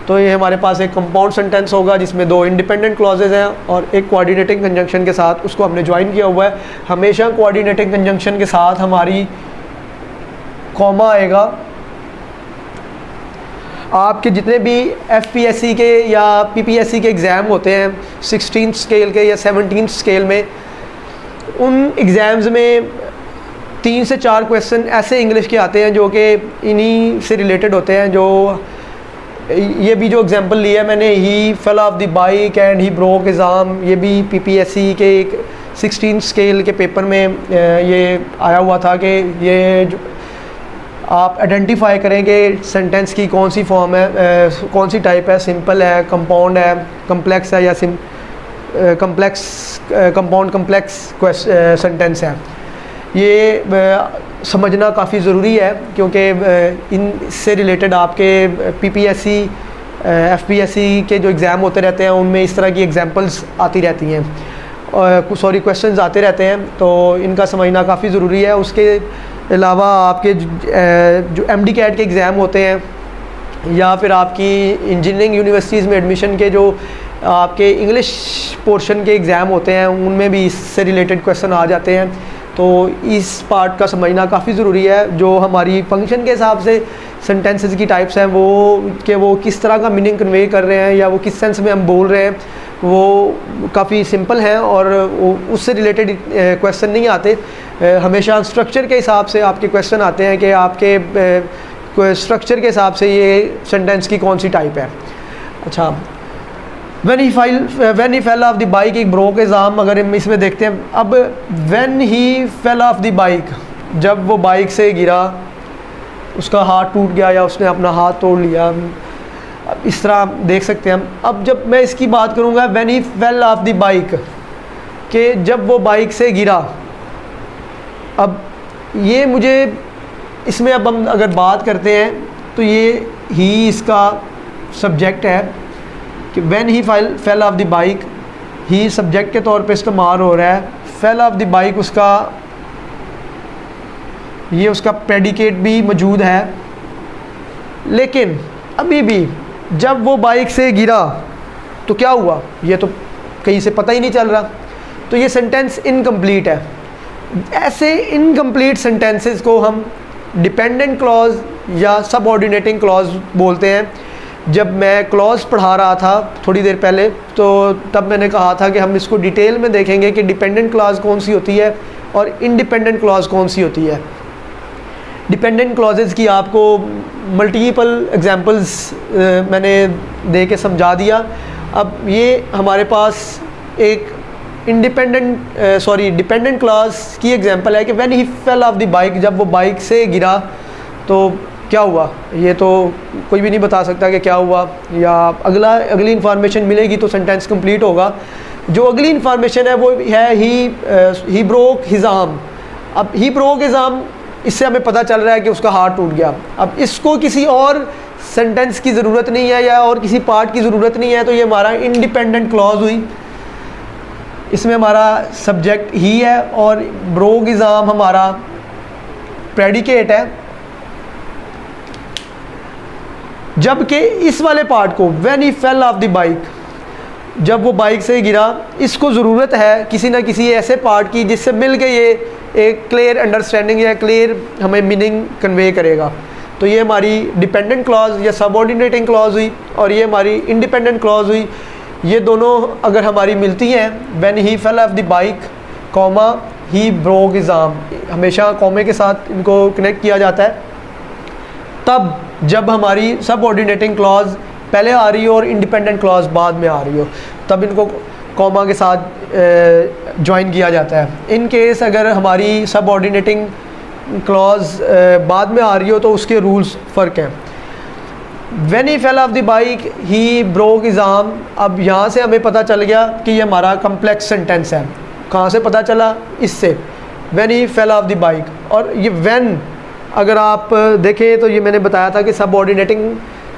तो ये हमारे पास एक कंपाउंड सेंटेंस होगा जिसमें दो इंडिपेंडेंट क्लॉजेज हैं और एक कोऑर्डिनेटिंग कंजंक्शन के साथ उसको हमने ज्वाइन किया हुआ है। हमेशा कोऑर्डिनेटिंग कंजंक्शन के साथ हमारी कॉमा आएगा। आपके जितने भी एफपीएससी के या पीपीएससी के एग्ज़ाम होते हैं 16th स्केल के या 17th स्केल में, उन एग्ज़ाम्स में 3 से 4 क्वेश्चन ऐसे इंग्लिश के आते हैं जो कि इन्हीं से रिलेटेड होते हैं। जो ये भी जो एग्जांपल लिया है मैंने, he fell off the bike and he broke his arm, ये भी पीपीएससी के एक 16th स्केल के पेपर में ये आया हुआ था कि ये आप आइडेंटिफाई करेंगे सेंटेंस की कौन सी फॉर्म है, कौन सी टाइप है, सिंपल है, कंपाउंड है, कम्प्लेक्स है या कंपाउंड कम्प्लेक्स सेंटेंस है। ये समझना काफ़ी ज़रूरी है क्योंकि इनसे रिलेटेड आपके पीपीएससी एफपीएससी के जो एग्ज़ाम होते रहते हैं उनमें इस तरह की एग्जांपल्स आती रहती हैं, क्वेश्चंस आते रहते हैं, तो इनका समझना काफ़ी ज़रूरी है। उसके अलावा आपके जो एमडी कैट के एग्ज़ाम होते हैं या फिर आपकी इंजीनियरिंग यूनिवर्सिटीज़ में एडमिशन के जो आपके इंग्लिश पोर्शन के एग्ज़ाम होते हैं उनमें भी इससे रिलेटेड क्वेश्चन आ जाते हैं, तो इस पार्ट का समझना काफ़ी ज़रूरी है। जो हमारी फंक्शन के हिसाब से सेंटेंसेस की टाइप्स हैं वो किस तरह का मीनिंग कन्वे कर रहे हैं या वो किस सेंस में हम बोल रहे हैं, वो काफ़ी सिंपल हैं और उससे रिलेटेड क्वेश्चन नहीं आते। हमेशा स्ट्रक्चर के हिसाब से आपके क्वेश्चन आते हैं कि आपके स्ट्रक्चर के हिसाब से ये सेंटेंस की कौन सी टाइप है। अच्छा, when he fell off the bike एक ब्रोक हिज आर्म, अगर हम इसमें देखते हैं, अब when he fell off the bike, जब वो बाइक से गिरा, उसका हाथ टूट गया या उसने अपना हाथ तोड़ लिया, अब इस तरह देख सकते हैं हम। अब जब मैं इसकी बात करूँगा when he fell off the bike, कि जब वो बाइक से गिरा, अब ये मुझे इसमें अब हम अगर बात करते हैं तो ये ही इसका सब्जेक्ट है कि when he fell off the bike, he subject के तौर पे इस्तेमाल हो रहा है। फेल ऑफ द बाइक उसका प्रेडिकेट भी मौजूद है, लेकिन अभी भी जब वो बाइक से गिरा तो क्या हुआ ये तो कहीं से पता ही नहीं चल रहा, तो ये सेंटेंस इनकम्प्लीट है। ऐसे इनकम्प्लीट सेंटेंसेस को हम डिपेंडेंट क्लॉज या सबऑर्डिनेटिंग क्लॉज बोलते हैं। जब मैं क्लॉज पढ़ा रहा था थोड़ी देर पहले, तो तब मैंने कहा था कि हम इसको डिटेल में देखेंगे कि डिपेंडेंट क्लॉज कौन सी होती है और इंडिपेंडेंट क्लॉज कौन सी होती है। डिपेंडेंट क्लॉजेज़ की आपको मल्टीपल एग्जांपल्स मैंने दे के समझा दिया। अब ये हमारे पास एक डिपेंडेंट क्लॉज की एग्जांपल है कि when he fell off the bike, जब वो बाइक से गिरा तो क्या हुआ, ये तो कोई भी नहीं बता सकता कि क्या हुआ, या अगली इन्फॉर्मेशन मिलेगी तो सेंटेंस कंप्लीट होगा। जो अगली इन्फॉर्मेशन है वो है ही ब्रोक हिज आर्म। अब ही ब्रोक हिज आर्म, इससे हमें पता चल रहा है कि उसका हाथ टूट गया। अब इसको किसी और सेंटेंस की ज़रूरत नहीं है या और किसी पार्ट की ज़रूरत नहीं है, तो ये हमारा इंडिपेंडेंट क्लॉज हुई। इसमें हमारा सब्जेक्ट ही है और ब्रोक हिज आर्म हमारा प्रेडिकेट है। जबकि इस वाले पार्ट को when he fell off the bike, जब वो बाइक से गिरा, इसको ज़रूरत है किसी ना किसी ऐसे पार्ट की जिससे मिल के ये एक क्लियर अंडरस्टैंडिंग या क्लियर हमें मीनिंग कन्वे करेगा। तो ये हमारी डिपेंडेंट क्लॉज या सबऑर्डिनेटिंग क्लॉज हुई और ये हमारी इंडिपेंडेंट क्लॉज हुई। ये दोनों अगर हमारी मिलती हैं, when he fell off the bike comma he broke his arm, हमेशा कॉमे के साथ इनको कनेक्ट किया जाता है। तब जब हमारी सबऑर्डिनेटिंग क्लॉज पहले आ रही हो और इंडिपेंडेंट क्लॉज बाद में आ रही हो, तब इनको कॉमा के साथ ज्वाइन किया जाता है। इन केस अगर हमारी सबऑर्डिनेटिंग क्लॉज बाद में आ रही हो तो उसके रूल्स फ़र्क हैं। When he fell off the bike he broke his arm, अब यहाँ से हमें पता चल गया कि ये हमारा कम्प्लेक्स सेंटेंस है। कहाँ से पता चला? इससे, when he fell off the bike. और ये व्हेन अगर आप देखें तो ये मैंने बताया था कि सबऑर्डिनेटिंग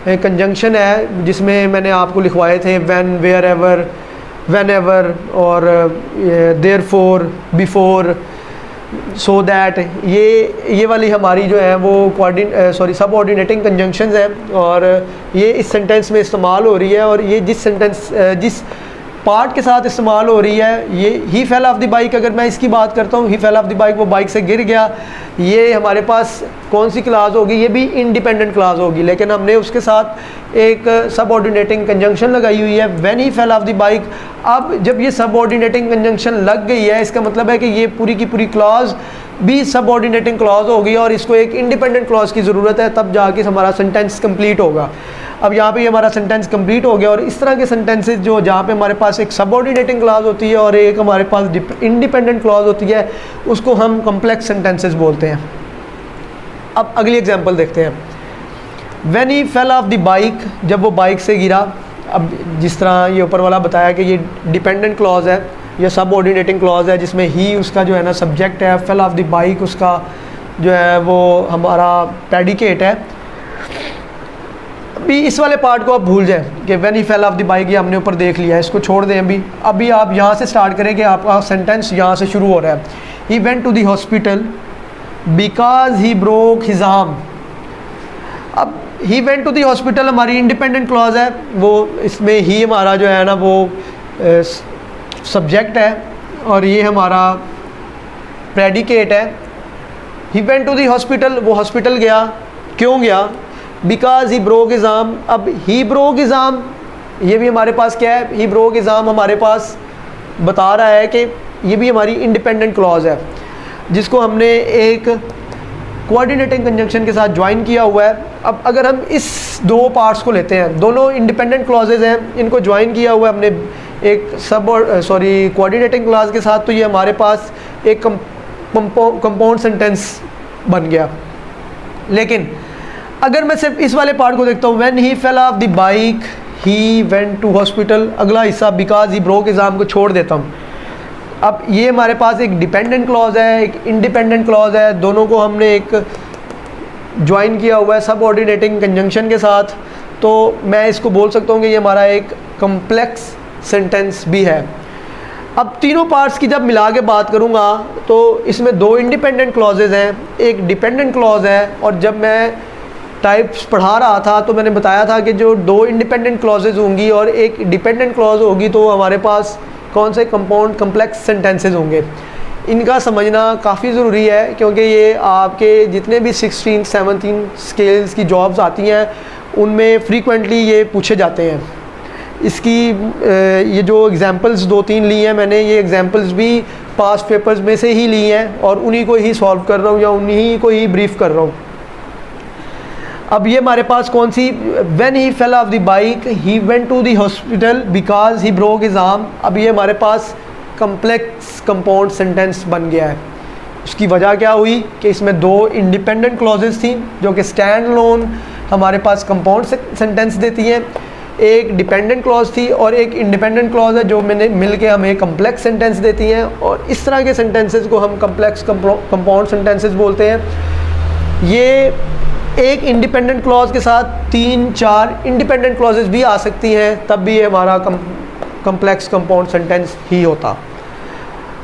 कंजंक्शन है, जिसमें मैंने आपको लिखवाए थे when, wherever, whenever और देयरफॉर, बिफोर, सो दैट, ये वाली हमारी जो है वो सबऑर्डिनेटिंग कंजंक्शंस हैं और ये इस सेंटेंस में इस्तेमाल हो रही है। और ये जिस पार्ट के साथ इस्तेमाल हो रही है, ये ही फेल ऑफ द बाइक, अगर मैं इसकी बात करता हूँ, ही फेल ऑफ द बाइक, वो बाइक से गिर गया, ये हमारे पास कौन सी क्लास होगी? ये भी इंडिपेंडेंट क्लास होगी, लेकिन हमने उसके साथ एक सबऑर्डिनेटिंग कंजंक्शन लगाई हुई है, when he fell off the bike. अब जब ये सबऑर्डिनेटिंग कंजंक्शन लग गई है, इसका मतलब है कि ये पूरी की पूरी क्लॉज भी सबऑर्डिनेटिंग क्लॉज होगी और इसको एक इंडिपेंडेंट क्लॉज की ज़रूरत है, तब जाके हमारा सेंटेंस कंप्लीट होगा। अब यहाँ पे हमारा सेंटेंस कंप्लीट हो गया। और इस तरह के सेंटेंसेस जो जहाँ पे हमारे पास एक सबऑर्डिनेटिंग क्लॉज होती है और एक हमारे पास इंडिपेंडेंट क्लॉज होती है, उसको हम कॉम्प्लेक्स सेंटेंसेस बोलते हैं। अब अगली एग्जांपल देखते हैं। When he fell off the bike, जब वो बाइक से गिरा। अब जिस तरह ये ऊपर वाला बताया कि ये डिपेंडेंट क्लॉज है, ये सबऑर्डिनेटिंग क्लॉज है, जिसमें ही उसका जो है ना सब्जेक्ट है, फेल ऑफ द बाइक उसका जो है वो हमारा प्रेडिकेट है। अभी इस वाले पार्ट को आप भूल जाएं कि when he fell off the bike, ये हमने ऊपर देख लिया है, इसको छोड़ दें। अभी आप यहाँ से स्टार्ट करें कि आपका सेंटेंस यहाँ से शुरू हो रहा है। He went to the hospital because he broke his arm. अब he went to the hospital हमारी इंडिपेंडेंट क्लॉज है, वो इसमें ही हमारा जो है ना वो सब्जेक्ट है और ये हमारा प्रेडिकेट है। He went to the hospital, वो हॉस्पिटल गया, क्यों गया? Because he broke his arm. अब ही ब्रोक हिज आर्म, ये भी हमारे पास क्या है? ही ब्रोक हिज आर्म हमारे पास बता रहा है कि ये भी हमारी इंडिपेंडेंट क्लॉज है, जिसको हमने एक कोऑर्डिनेटिंग कंजंक्शन के साथ ज्वाइन किया हुआ है। अब अगर हम इस दो पार्ट्स को लेते हैं, दोनों इंडिपेंडेंट क्लॉजेज हैं, इनको ज्वाइन किया हुआ है हमने एक कोऑर्डिनेटिंग क्लॉज के साथ, तो ये हमारे पास एक कंपाउंड सेंटेंस बन गया। लेकिन अगर मैं सिर्फ इस वाले पार्ट को देखता हूँ, when he fell off the bike he went to hospital, अगला हिस्सा because he broke his arm को छोड़ देता हूँ। अब ये हमारे पास एक डिपेंडेंट क्लॉज है, एक इंडिपेंडेंट क्लॉज है, दोनों को हमने एक ज्वाइन किया हुआ है सबऑर्डिनेटिंग कंजंक्शन के साथ, तो मैं इसको बोल सकता हूँ कि ये हमारा एक कम्प्लेक्स सेंटेंस भी है। अब तीनों पार्ट्स की जब मिला के बात करूँगा तो इसमें दो इंडिपेंडेंट क्लॉजेज हैं, एक डिपेंडेंट क्लॉज है। और जब मैं टाइप्स पढ़ा रहा था तो मैंने बताया था कि जो दो इंडिपेंडेंट क्लॉजेज होंगी और एक डिपेंडेंट क्लॉज होगी, तो हमारे पास कौन से कंपाउंड कम्प्लेक्स सेंटेंसेस होंगे। इनका समझना काफ़ी ज़रूरी है, क्योंकि ये आपके जितने भी 16, 17 स्केल्स की जॉब्स आती हैं उनमें फ्रीक्वेंटली ये पूछे जाते हैं। इसकी ये जो एग्जांपल्स 2-3 ली हैं मैंने, ये एग्जांपल्स भी पास्ट पेपर्स में से ही ली हैं और उन्हीं को ही सॉल्व कर रहा हूँ या उन्हीं को ही ब्रीफ कर रहा हूँ। अब ये हमारे पास कौन सी, when he fell off the bike he went to the hospital because he broke his arm. अब ये हमारे पास कम्प्लेक्स कंपाउंड सेंटेंस बन गया है। उसकी वजह क्या हुई कि इसमें दो इंडिपेंडेंट क्लॉजेस थी जो कि स्टैंड अलोन हमारे पास कंपाउंड सेंटेंस देती हैं, एक डिपेंडेंट क्लॉज थी और एक इंडिपेंडेंट क्लॉज है जो मैंने मिल के हमें कम्प्लेक्स सेंटेंस देती हैं। और इस तरह के सेंटेंसेस को हम कम्प्लेक्स कंपाउंड सेंटेंसेस बोलते हैं। ये एक इंडिपेंडेंट क्लॉज के साथ 3-4 इंडिपेंडेंट क्लॉजेस भी आ सकती हैं, तब भी ये हमारा कम्प्लेक्स कंपाउंड सेंटेंस ही होता।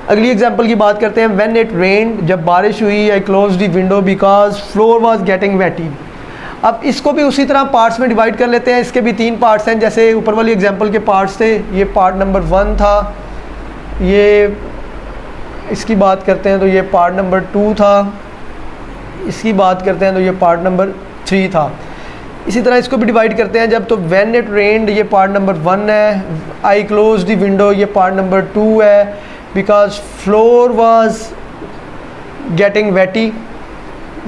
अगली एग्जांपल की बात करते हैं। व्हेन इट रेन्ड, जब बारिश हुई, I close the window because floor was getting wetty. अब इसको भी उसी तरह पार्ट्स में डिवाइड कर लेते हैं। इसके भी 3 पार्ट्स हैं, जैसे ऊपर वाली एग्जांपल के पार्ट्स थे। ये पार्ट नंबर 1 था, ये इसकी बात करते हैं तो ये पार्ट नंबर 2 था, इसकी बात करते हैं तो ये पार्ट नंबर 3 था। इसी तरह इसको भी डिवाइड करते हैं जब, तो व्हेन इट रेन्ड ये पार्ट नंबर 1 है, आई क्लोज द विंडो ये पार्ट नंबर 2 है, because floor was getting wetty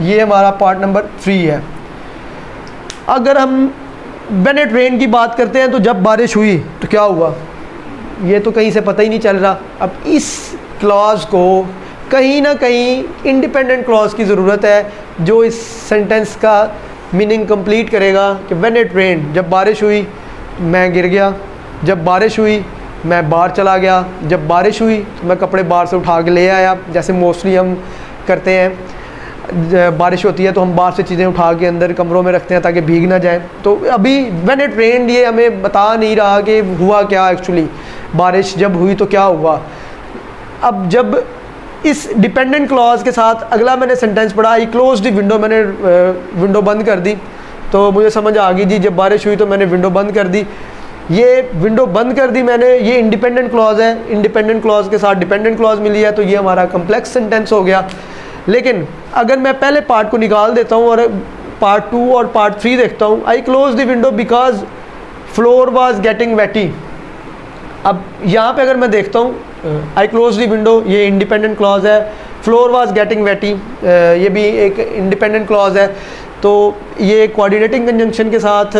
ये हमारा पार्ट नंबर 3 है। अगर हम व्हेन इट रेन की बात करते हैं तो जब बारिश हुई तो क्या हुआ, ये तो कहीं से पता ही नहीं चल रहा। अब इस क्लॉज को कहीं ना कहीं इंडिपेंडेंट क्लॉज की ज़रूरत है जो इस सेंटेंस का मीनिंग कंप्लीट करेगा कि व्हेन इट रेन, जब बारिश हुई मैं गिर गया, जब बारिश हुई मैं बाहर चला गया, जब बारिश हुई तो मैं कपड़े बाहर से उठा के ले आया, जैसे मोस्टली हम करते हैं। बारिश होती है तो हम बाहर से चीज़ें उठा के अंदर कमरों में रखते हैं ताकि भीग ना जाए। तो अभी व्हेन इट रेन्ड ये हमें बता नहीं रहा कि हुआ क्या एक्चुअली, बारिश जब हुई तो क्या हुआ। अब जब इस डिपेंडेंट क्लॉज के साथ अगला मैंने सेंटेंस पढ़ा, आई क्लोज द विंडो, मैंने विंडो बंद कर दी, तो मुझे समझ आ गई जी जब बारिश हुई तो मैंने विंडो बंद कर दी। ये विंडो बंद कर दी मैंने, ये इंडिपेंडेंट क्लॉज है, इंडिपेंडेंट क्लॉज के साथ डिपेंडेंट क्लॉज मिली है, तो ये हमारा कम्प्लेक्स सेंटेंस हो गया। लेकिन अगर मैं पहले पार्ट को निकाल देता हूँ और पार्ट 2 और पार्ट 3 देखता हूँ, I close the window because floor was getting wetty. अब यहाँ पे अगर मैं देखता हूँ आई क्लोज दी विंडो ये इंडिपेंडेंट क्लॉज है, फ्लोर वाज गेटिंग वेटी ये भी एक इंडिपेंडेंट क्लॉज है। तो ये कोऑर्डिनेटिंग कंजंक्शन के साथ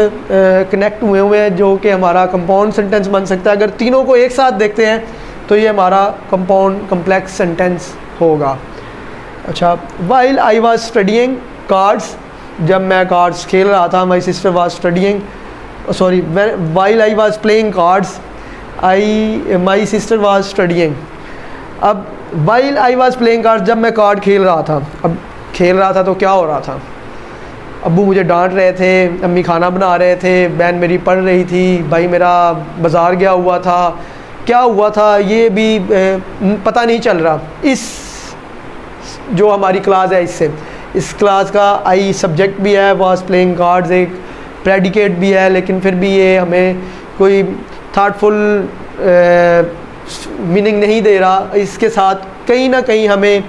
कनेक्ट हुए हैं जो कि हमारा कंपाउंड सेंटेंस बन सकता है। अगर तीनों को एक साथ देखते हैं तो ये हमारा कंपाउंड कम्प्लेक्स सेंटेंस होगा। अच्छा, while I was studying cards, जब मैं कार्ड्स खेल रहा था, my sister was studying, sorry while I was playing cards my sister was studying. अब while I was playing cards, जब मैं कार्ड खेल रहा था, अब खेल रहा था तो क्या हो रहा था, अब्बू मुझे डांट रहे थे, अम्मी खाना बना रहे थे, बहन मेरी पढ़ रही थी, भाई मेरा बाज़ार गया हुआ था, क्या हुआ था ये भी पता नहीं चल रहा। इस जो हमारी क्लास है इससे, इस क्लास का आई सब्जेक्ट भी है, वाज प्लेइंग कार्ड्स एक प्रेडिकेट भी है, लेकिन फिर भी ये हमें कोई थाटफुल मीनिंग नहीं दे रहा। इसके साथ कहीं ना कहीं हमें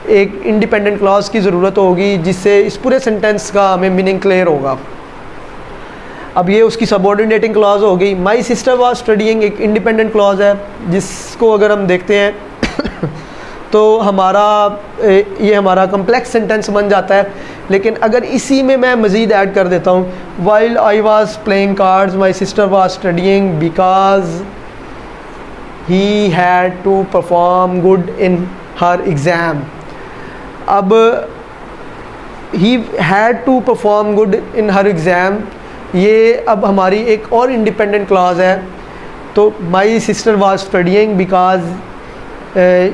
एक इंडिपेंडेंट क्लॉज की ज़रूरत होगी जिससे इस पूरे सेंटेंस का हमें मीनिंग क्लियर होगा। अब ये उसकी सबऑर्डिनेटिंग क्लॉज हो गई। माई सिस्टर वाज स्टडीइंग एक इंडिपेंडेंट क्लॉज है जिसको अगर हम देखते हैं तो हमारा ये हमारा कम्प्लेक्स सेंटेंस बन जाता है। लेकिन अगर इसी में मैं मज़ीद ऐड कर देता हूँ, while I was playing cards my sister was studying because he had to perform good in her exam. अब he had to perform good in her exam, ये अब हमारी एक और इंडिपेंडेंट क्लॉज है। तो my sister was studying because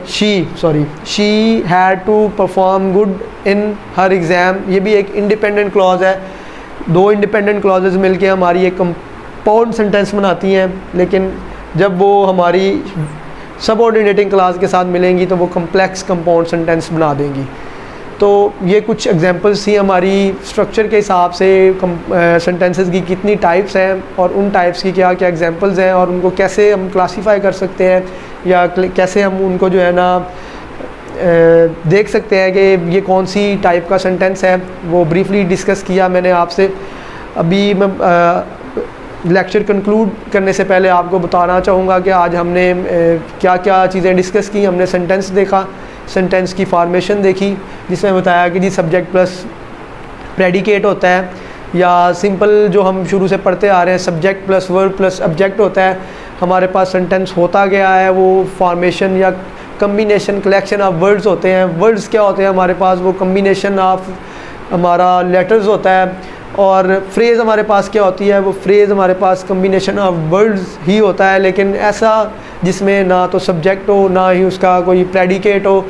she had to perform good in her exam, ये भी एक इंडिपेंडेंट क्लॉज है। दो इंडिपेंडेंट क्लॉजेज मिलके हमारी एक कंपाउंड सेंटेंस बनाती हैं, लेकिन जब वो हमारी सबऑर्डिनेटिंग क्लॉज के साथ मिलेंगी तो वो कम्प्लेक्स कंपाउंड सेंटेंस बना देंगी। तो ये कुछ एग्जांपल्स थी हमारी स्ट्रक्चर के हिसाब से सेंटेंसेस की कितनी टाइप्स हैं और उन टाइप्स की क्या क्या एग्जांपल्स हैं और उनको कैसे हम क्लासीफाई कर सकते हैं या कैसे हम उनको जो है ना देख सकते हैं कि ये कौन सी टाइप का सेंटेंस है, वो ब्रीफली डिस्कस किया मैंने आपसे। अभी मैं लेक्चर कंक्लूड करने से पहले आपको बताना चाहूँगा कि आज हमने क्या क्या चीज़ें डिस्कस की। हमने सेंटेंस देखा, सेंटेंस की फॉर्मेशन देखी जिसमें बताया कि जी सब्जेक्ट प्लस प्रेडिकेट होता है, या सिंपल जो हम शुरू से पढ़ते आ रहे हैं subject plus verb plus object होता है। हमारे पास सेंटेंस होता गया है, वो फॉर्मेशन या कम्बिनेशन कलेक्शन ऑफ वर्ड्स होते हैं। वर्ड्स क्या होते हैं हमारे पास, वो कम्बिनेशन ऑफ हमारा लेटर्स होता है। और फ्रेज़ हमारे पास क्या होती है, वो फ्रेज़ हमारे पास कम्बिनेशन ऑफ वर्ड्स ही होता है, लेकिन ऐसा जिसमें ना तो सब्जेक्ट हो ना ही उसका कोई प्रेडिकेट हो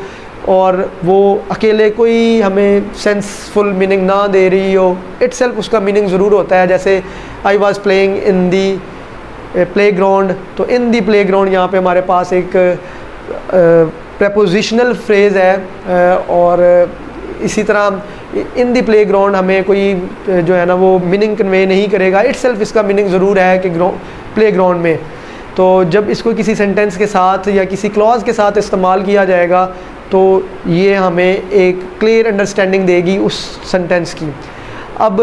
और वो अकेले कोई हमें सेंसफुल मीनिंग ना दे रही हो। इटसेल्फ उसका मीनिंग ज़रूर होता है। जैसे आई was playing in the play ground, तो इन दी प्ले ग्राउंड यहाँ पे हमारे पास एक प्रेपोजिशनल फ्रेज़ है। और इसी तरह इन द प्ले ग्राउंड हमें कोई जो है ना वो मीनिंग कन्वे नहीं करेगा। इटसेल्फ इसका मीनिंग ज़रूर है कि प्ले ग्राउंड में। तो जब इसको किसी सेंटेंस के साथ या किसी क्लॉज के साथ इस्तेमाल किया जाएगा तो ये हमें एक क्लियर अंडरस्टैंडिंग देगी उस सेंटेंस की। अब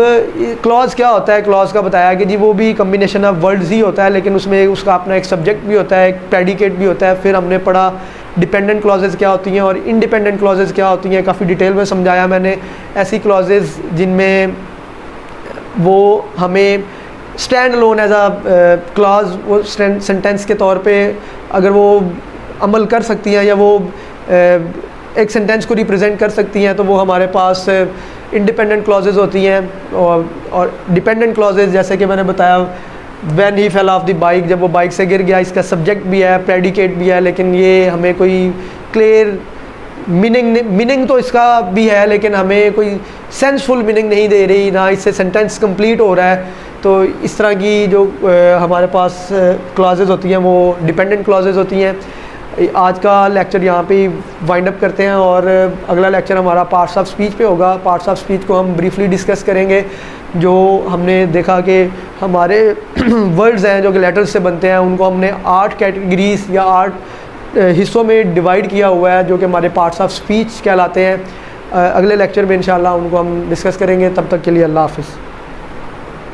क्लॉज क्या होता है, क्लॉज का बताया कि जी वो भी कम्बिनेशन ऑफ वर्ड्स ही होता है, लेकिन उसमें उसका अपना एक सब्जेक्ट भी होता है, एक प्रेडिकेट भी होता है। फिर हमने पढ़ा डिपेंडेंट क्लॉजेज़ क्या होती हैं और इंडिपेंडेंट क्लॉजेज़ क्या होती हैं, काफ़ी डिटेल में समझाया मैंने। ऐसी क्लॉजेज़ जिनमें वो हमें stand alone as a clause वो सेंटेंस के तौर पे अगर वो अमल कर सकती हैं या वो एक सेंटेंस को रिप्रेजेंट कर सकती हैं, तो वो हमारे पास इंडिपेंडेंट क्लॉजेज़ होती हैं। और डिपेंडेंट क्लॉजेज़ जैसे कि मैंने बताया, when he fell off the bike, जब वो बाइक से गिर गया, इसका सब्जेक्ट भी है, प्रेडिकेट भी है, लेकिन ये हमें कोई क्लियर मीनिंग तो इसका भी है लेकिन हमें कोई सेंसफुल मीनिंग नहीं दे रही, ना इससे सेंटेंस कंप्लीट हो रहा है। तो इस तरह की जो हमारे पास क्लॉजेज़ होती हैं वो डिपेंडेंट क्लॉजेज़ होती हैं। आज का लेक्चर यहाँ पे वाइंड अप करते हैं और अगला लेक्चर हमारा पार्ट्स ऑफ स्पीच पे होगा। पार्ट्स ऑफ स्पीच को हम ब्रीफली डिस्कस करेंगे। जो हमने देखा कि हमारे वर्ड्स हैं जो कि लेटर्स से बनते हैं, उनको हमने 8 कैटेगरीज या 8 हिस्सों में डिवाइड किया हुआ है जो कि हमारे पार्ट्स ऑफ स्पीच कहलाते हैं। अगले लेक्चर में इंशाल्लाह उनको हम डिस्कस करेंगे। तब तक के लिए अल्लाह हाफ़िज़।